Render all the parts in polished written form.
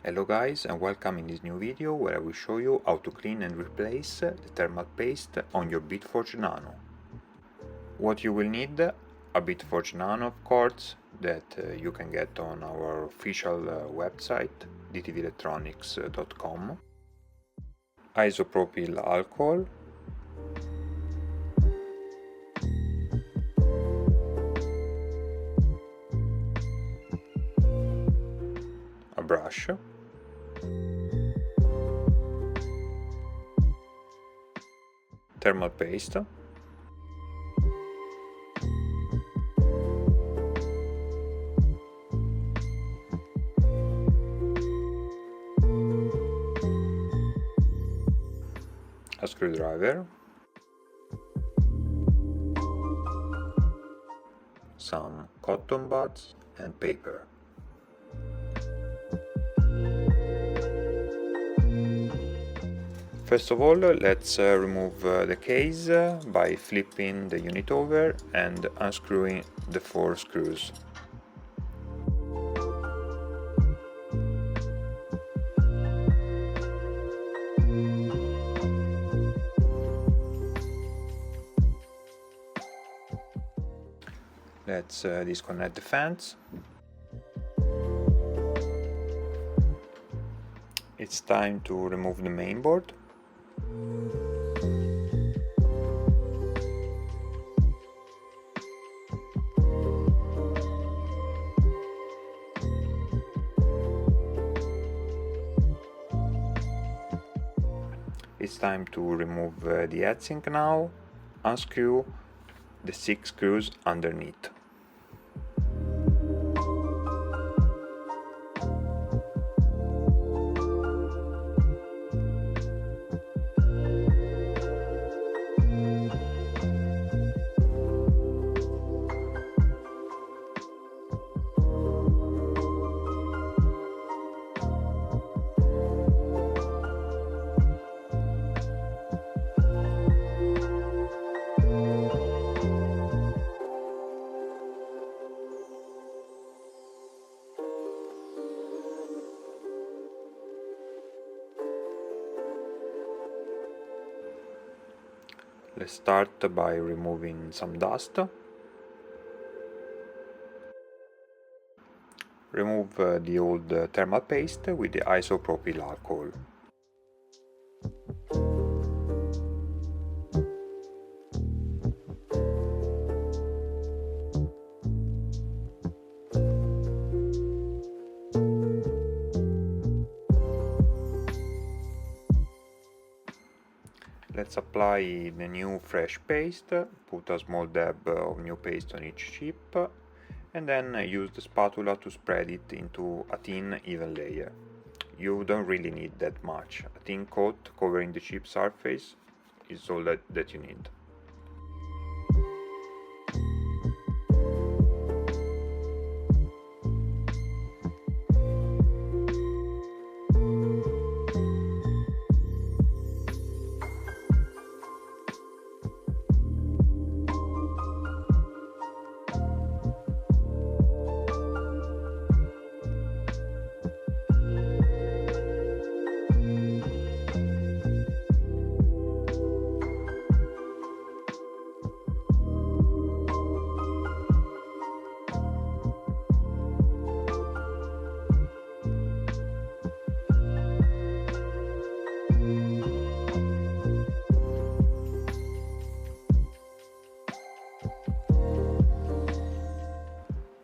Hello guys, and welcome in this new video where I will show you how to clean and replace the thermal paste on your BitForge Nano. What you will need: a BitForge Nano, of course, that you can get on our official website dtvelectronics.com, isopropyl alcohol, a brush, thermal paste, a screwdriver, some cotton buds and paper. First of all, let's remove the case by flipping the unit over and unscrewing the 4 screws. Let's disconnect the fans. It's time to remove the main board. It's time to remove the heatsink now. Unscrew the 6 screws underneath. Let's start by removing some dust. Remove the old thermal paste with the isopropyl alcohol. Let's apply the new fresh paste, put a small dab of new paste on each chip, and then use the spatula to spread it into a thin, even layer. You don't really need that much. A thin coat covering the chip surface is all that you need.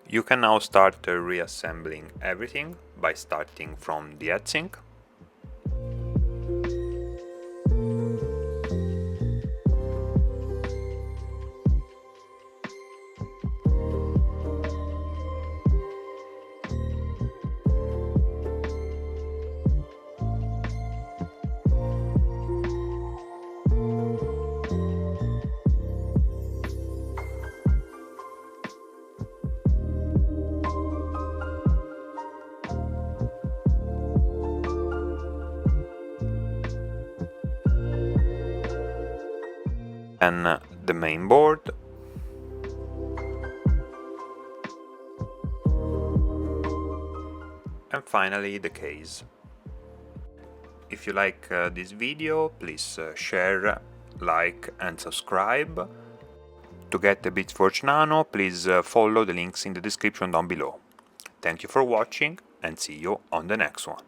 You can now start reassembling everything by starting from the heatsink. Then the main board, and finally the case. If you like this video, please share, like and subscribe. To get the BitForge Nano, please follow the links in the description down below. Thank you for watching and see you on the next one.